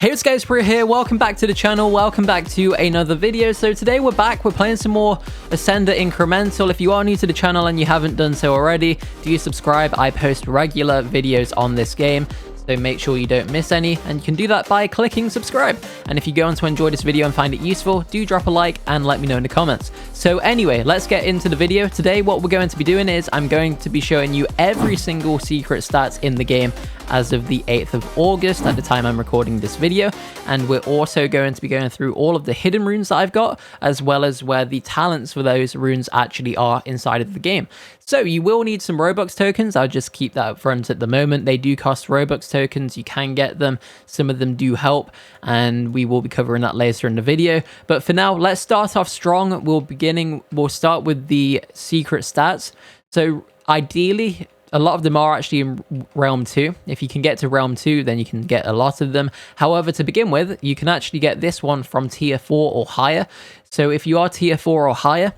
Hey, it's Skyscraper here. Welcome back to the channel. Welcome back to another video. So today we're back. We're playing some more Ascender Incremental. If you are new to the channel and you haven't done so already, do subscribe. I post regular videos on this game, so make sure you don't miss any, and you can do that by clicking subscribe. And if you go on to enjoy this video and find it useful, do drop a like and let me know in the comments. So anyway, let's get into the video. Today what we're going to be doing is I'm going to be showing you every single secret stats in the game as of the 8th of August at the time I'm recording this video, and we're also going to be going through all of the hidden runes that I've got, as well as where the talents for those runes actually are inside of the game. So you will need some Robux tokens. I'll just keep that up front at the moment. They do cost Robux tokens. You can get them. Some of them do help, and we will be covering that later in the video. But for now, let's start off strong. We'll start with the secret stats. So ideally, a lot of them are actually in Realm 2. If you can get to Realm 2, then you can get a lot of them. However, to begin with, you can actually get this one from Tier 4 or higher. So if you are Tier 4 or higher,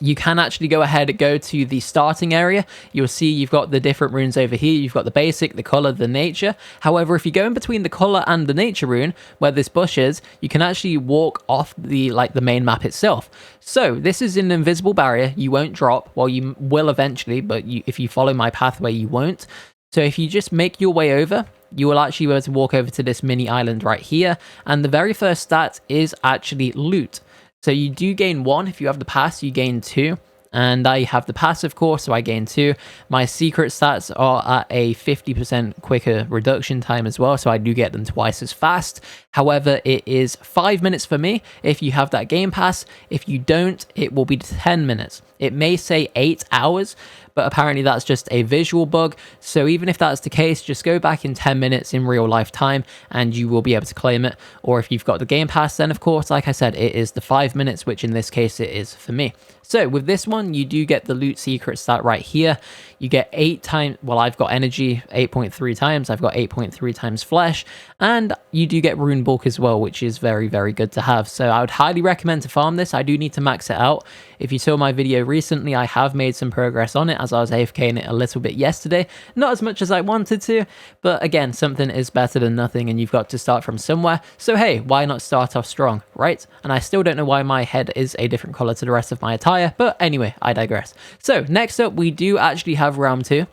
you can actually go ahead and go to the starting area. You'll see you've got the different runes over here. You've got the basic, the color, the nature. However, if you go in between the color and the nature rune, where this bush is, you can actually walk off the main map itself. So this is an invisible barrier. You won't drop. Well, you will eventually, but if you follow my pathway, you won't. So if you just make your way over, you will actually be able to walk over to this mini island right here. And the very first stat is actually loot. So you do gain 1. If you have the pass, you gain 2. And I have the pass, of course, so I gain 2. My secret stats are at a 50% quicker reduction time as well, so I do get them twice as fast. However, it is 5 minutes for me if you have that game pass. If you don't, it will be 10 minutes. It may say 8 hours, but apparently that's just a visual bug. So even if that's the case, just go back in 10 minutes in real life time and you will be able to claim it. Or if you've got the game pass, then of course, like I said, it is the 5 minutes, which in this case it is for me. So with this one, you do get the loot secret stat right here. You get 8 times, well, I've got energy 8.3 times, I've got 8.3 times flesh, and you do get rune bulk as well, which is very, very good to have. So I would highly recommend to farm this. I do need to max it out. If you saw my video recently, I have made some progress on it as I was AFKing it a little bit yesterday. Not as much as I wanted to, but again, something is better than nothing, and you've got to start from somewhere. So hey, why not start off strong, right? And I still don't know why my head is a different color to the rest of my attire, but anyway, I digress. So next up, we do actually have Realm 2.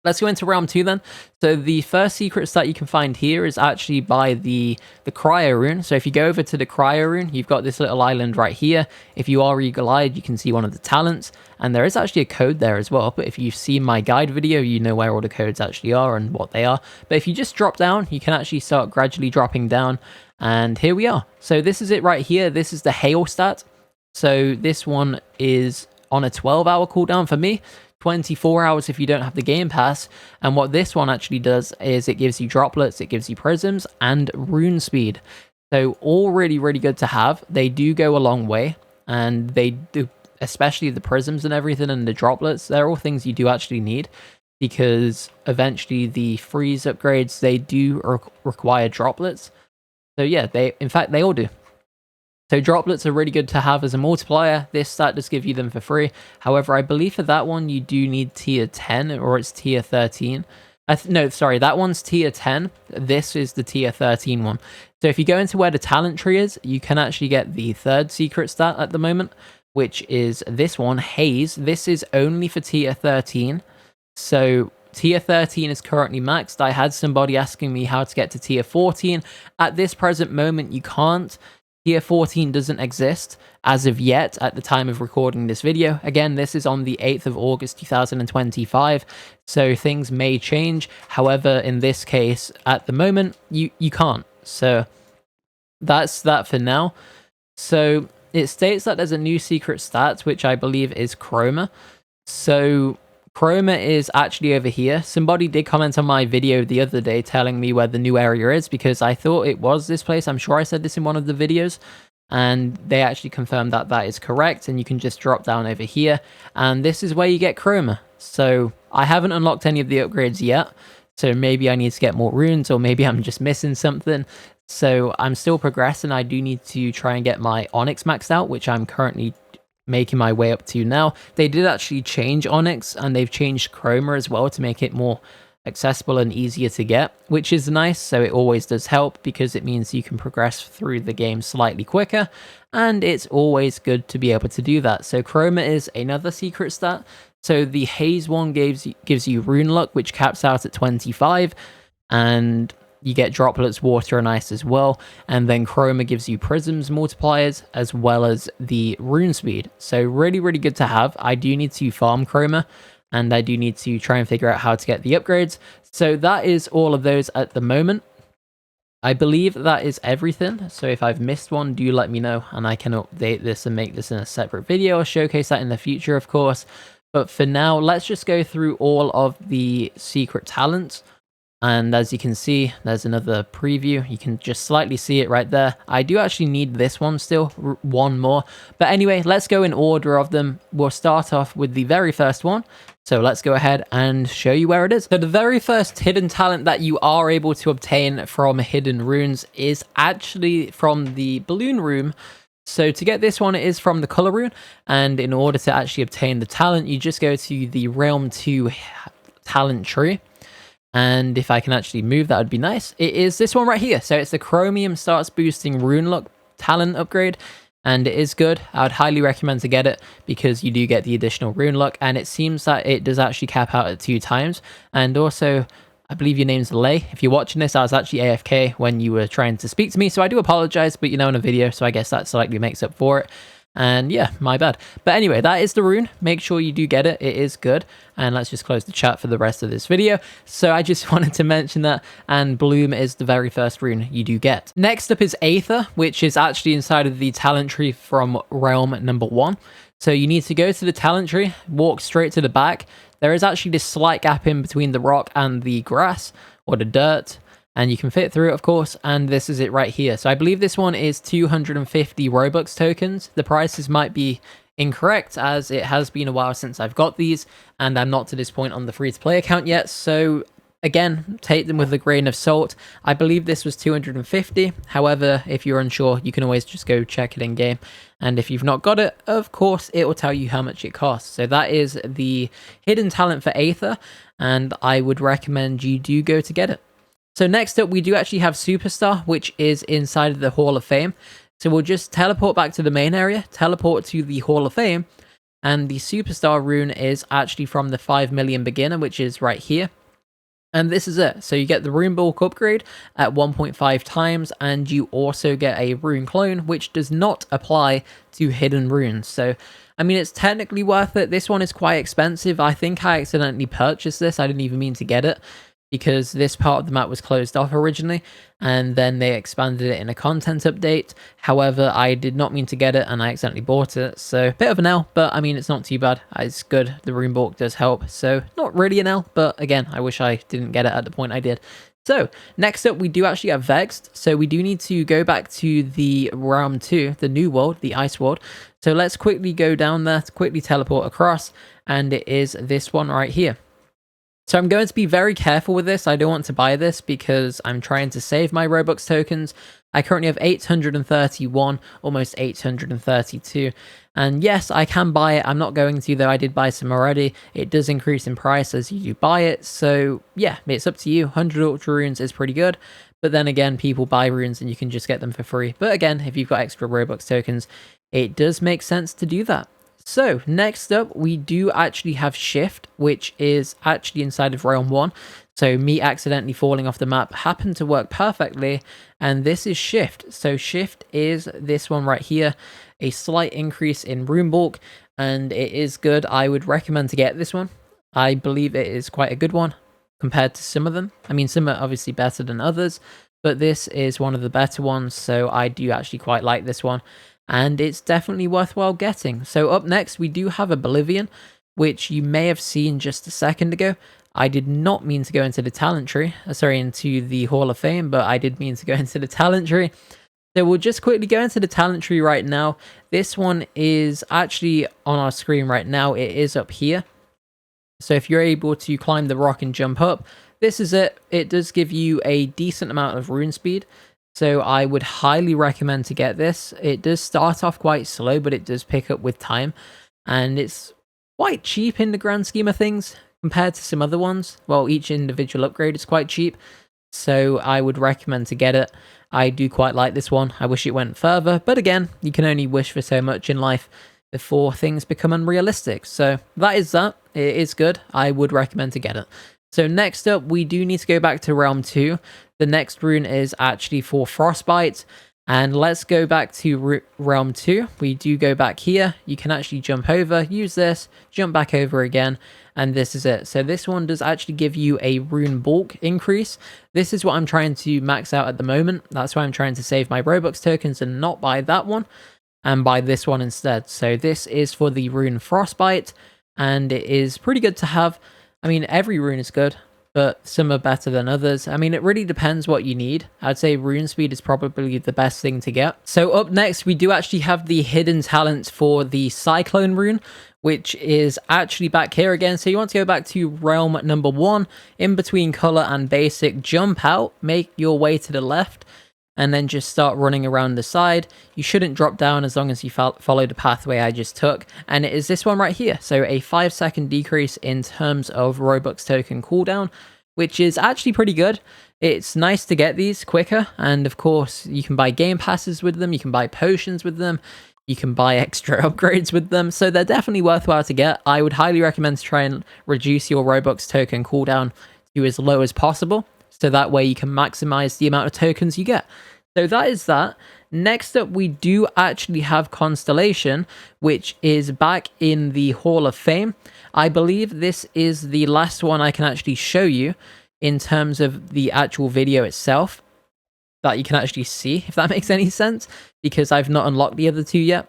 Let's go into Realm 2 then. So the first secret stat you can find here is actually by the cryo rune. So if you go over to the cryo rune, you've got this little island right here. If you are eagle-eyed, you can see one of the talents, and there is actually a code there as well. But if you've seen my guide video, you know where all the codes actually are and what they are. But if you just drop down, you can actually start gradually dropping down, and here we are. So this is it right here. This is the hail stat. So this one is on a 12-hour cooldown for me, 24 hours if you don't have the game pass. And what this one actually does is it gives you droplets, it gives you prisms, and rune speed. So all really, really good to have. They do go a long way, and they do, especially the prisms and everything and the droplets, they're all things you do actually need, because eventually the freeze upgrades, they do require droplets. So yeah, in fact, they all do. So droplets are really good to have as a multiplier. This stat does give you them for free. However, I believe for that one, you do need tier 10, or it's tier 13. No, sorry, that one's tier 10. This is the tier 13 one. So if you go into where the talent tree is, you can actually get the third secret stat at the moment, which is this one, haze. This is only for tier 13. So tier 13 is currently maxed. I had somebody asking me how to get to tier 14. At this present moment, you can't. Tier 14 doesn't exist as of yet at the time of recording this video. Again, this is on the 8th of August 2025, so things may change. However, in this case, at the moment, you can't. So that's that for now. So it states that there's a new secret stat, which I believe is chroma. So chroma is actually over here. Somebody did comment on my video the other day telling me where the new area is, because I thought it was this place. I'm sure I said this in one of the videos, and they actually confirmed that that is correct, and you can just drop down over here, and this is where you get chroma. So I haven't unlocked any of the upgrades yet, so maybe I need to get more runes, or maybe I'm just missing something. So I'm still progressing. I do need to try and get my onyx maxed out, which I'm currently making my way up to now. They did actually change onyx, and they've changed chroma as well to make it more accessible and easier to get, which is nice. So it always does help because it means you can progress through the game slightly quicker, and it's always good to be able to do that. So chroma is another secret stat. So the haze one gives you rune luck, which caps out at 25, and you get droplets, water, and ice as well. And then chroma gives you prisms multipliers as well as the rune speed. So really, really good to have. I do need to farm chroma, and I do need to try and figure out how to get the upgrades. So that is all of those at the moment. I believe that is everything. So if I've missed one, do let me know, and I can update this and make this in a separate video or showcase that in the future, of course. But for now, let's just go through all of the secret talents. And as you can see, there's another preview. You can just slightly see it right there. I do actually need this one still, one more. But anyway, let's go in order of them. We'll start off with the very first one. So let's go ahead and show you where it is. So the very first hidden talent that you are able to obtain from hidden runes is actually from the balloon room. So to get this one, it is from the color rune. And in order to actually obtain the talent, you just go to the realm 2 talent tree. And if I can actually move, that would be nice. It is this one right here. So it's the chromium starts boosting rune luck talent upgrade, and it is good. I would highly recommend to get it because you do get the additional rune luck, and it seems that it does actually cap out at 2 times. And also, I believe your name's Lay. If you're watching this, I was actually AFK when you were trying to speak to me, so I do apologize, but you're now in a video, so I guess that slightly makes up for it. And yeah, my bad. But anyway, that is the rune. Make sure you do get it. It is good. And let's just close the chat for the rest of this video. So I just wanted to mention that. And Bloom is the very first rune you do get. Next up is Aether, which is actually inside of the talent tree from realm number 1. So you need to go to the talent tree, walk straight to the back. There is actually this slight gap in between the rock and the grass or the dirt. And you can fit through it, of course, and this is it right here. So I believe this one is 250 Robux tokens. The prices might be incorrect, as it has been a while since I've got these, and I'm not to this point on the free-to-play account yet, so again, take them with a grain of salt. I believe this was 250. However, if you're unsure, you can always just go check it in-game. And if you've not got it, of course, it will tell you how much it costs. So that is the hidden talent for Aether, and I would recommend you do go to get it. So next up, we do actually have Superstar, which is inside of the Hall of Fame. So we'll just teleport back to the main area, teleport to the Hall of Fame, and the Superstar rune is actually from the 5 million beginner, which is right here. And this is it. So you get the rune bulk upgrade at 1.5 times, and you also get a rune clone, which does not apply to hidden runes. So, I mean, it's technically worth it. This one is quite expensive. I think I accidentally purchased this. I didn't even mean to get it, because this part of the map was closed off originally, and then they expanded it in a content update. However, I did not mean to get it, and I accidentally bought it, so bit of an L, but I mean, it's not too bad. It's good. The rune bulk does help, so not really an L, but again, I wish I didn't get it at the point I did. So, next up, we do actually have Vexed, so we do need to go back to the realm 2, the new world, the ice world. So let's quickly go down there, to quickly teleport across, and it is this one right here. So I'm going to be very careful with this. I don't want to buy this because I'm trying to save my Robux tokens. I currently have 831, almost 832. And yes, I can buy it. I'm not going to, though. I did buy some already. It does increase in price as you do buy it. So yeah, it's up to you. 100 Ultra Runes is pretty good. But then again, people buy runes and you can just get them for free. But again, if you've got extra Robux tokens, it does make sense to do that. So next up, we do actually have Shift, which is actually inside of Realm 1. So me accidentally falling off the map happened to work perfectly, and this is Shift. So Shift is this one right here, a slight increase in rune bulk, and it is good. I would recommend to get this one. I believe it is quite a good one compared to some of them. I mean, some are obviously better than others, but this is one of the better ones, so I do actually quite like this one. And it's definitely worthwhile getting. So up next, we do have Oblivion, which you may have seen just a second ago. I did not mean to go into the talent tree, into the Hall of Fame, but I did mean to go into the talent tree. So we'll just quickly go into the talent tree right now. This one is actually on our screen right now. It is up here. So if you're able to climb the rock and jump up, this is it. It does give you a decent amount of rune speed. So I would highly recommend to get this. It does start off quite slow, but it does pick up with time. And it's quite cheap in the grand scheme of things compared to some other ones. Well, each individual upgrade is quite cheap, so I would recommend to get it. I do quite like this one. I wish it went further, but again, you can only wish for so much in life before things become unrealistic. So that is that. It is good. I would recommend to get it. So next up, we do need to go back to Realm 2. The next rune is actually for Frostbite. And let's go back to Realm 2. We do go back here. You can actually jump over, use this, jump back over again, and this is it. So this one does actually give you a rune bulk increase. This is what I'm trying to max out at the moment. That's why I'm trying to save my Robux tokens and not buy that one, and buy this one instead. So this is for the rune Frostbite, and it is pretty good to have. I mean, every rune is good, but some are better than others. I mean, it really depends what you need. I'd say rune speed is probably the best thing to get. So up next, we do actually have the hidden talent for the Cyclone rune, which is actually back here again. So you want to go back to realm number 1, in between color and basic, jump out, make your way to the left, and then just start running around the side. You shouldn't drop down as long as you follow the pathway I just took, and it is this one right here. So a 5-second decrease in terms of Robux token cooldown, which is actually pretty good. It's nice to get these quicker, and of course you can buy game passes with them, you can buy potions with them, you can buy extra upgrades with them, so they're definitely worthwhile to get. I would highly recommend to try and reduce your Robux token cooldown to as low as possible, so that way you can maximize the amount of tokens you get. So that is that. Next up, we do actually have Constellation, which is back in the Hall of Fame. I believe this is the last one I can actually show you in terms of the actual video itself that you can actually see, if that makes any sense, because I've not unlocked the other two yet.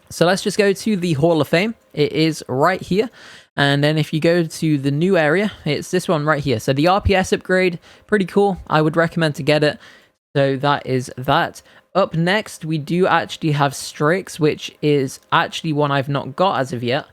So let's just go to the Hall of Fame. It is right here. And then if you go to the new area, it's this one right here. So the RPS upgrade, pretty cool. I would recommend to get it. So that is that. Up next, we do actually have Strakes, which is actually one I've not got as of yet.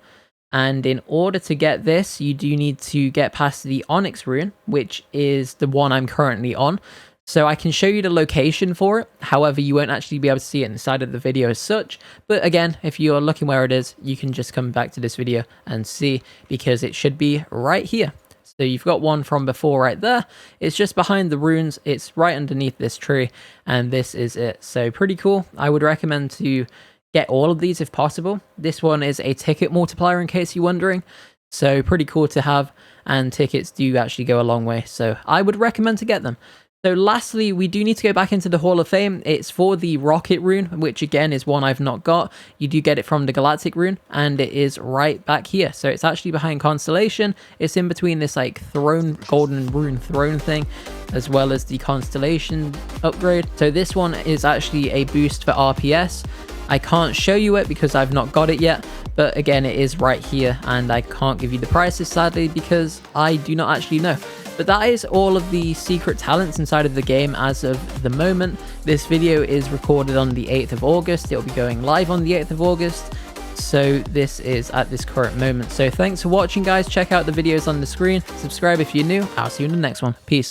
And in order to get this, you do need to get past the Onyx rune, which is the one I'm currently on. So I can show you the location for it. However, you won't actually be able to see it inside of the video as such. But again, if you're looking where it is, you can just come back to this video and see, because it should be right here. So you've got one from before right there. It's just behind the runes. It's right underneath this tree, and this is it. So pretty cool. I would recommend to get all of these if possible. This one is a ticket multiplier, in case you're wondering. So pretty cool to have, and tickets do actually go a long way. So I would recommend to get them. So lastly, we do need to go back into the Hall of Fame. It's for the Rocket rune, which again is one I've not got. You do get it from the Galactic rune, and it is right back here. So it's actually behind Constellation. It's in between this like throne, golden rune throne thing, as well as the Constellation upgrade. So this one is actually a boost for RPS. I can't show you it because I've not got it yet, but again, it is right here, and I can't give you the prices sadly because I do not actually know. But that is all of the secret talents inside of the game as of the moment. This video is recorded on the 8th of August. It'll be going live on the 8th of August. So this is at this current moment. So thanks for watching, guys. Check out the videos on the screen. Subscribe if you're new. I'll see you in the next one. Peace.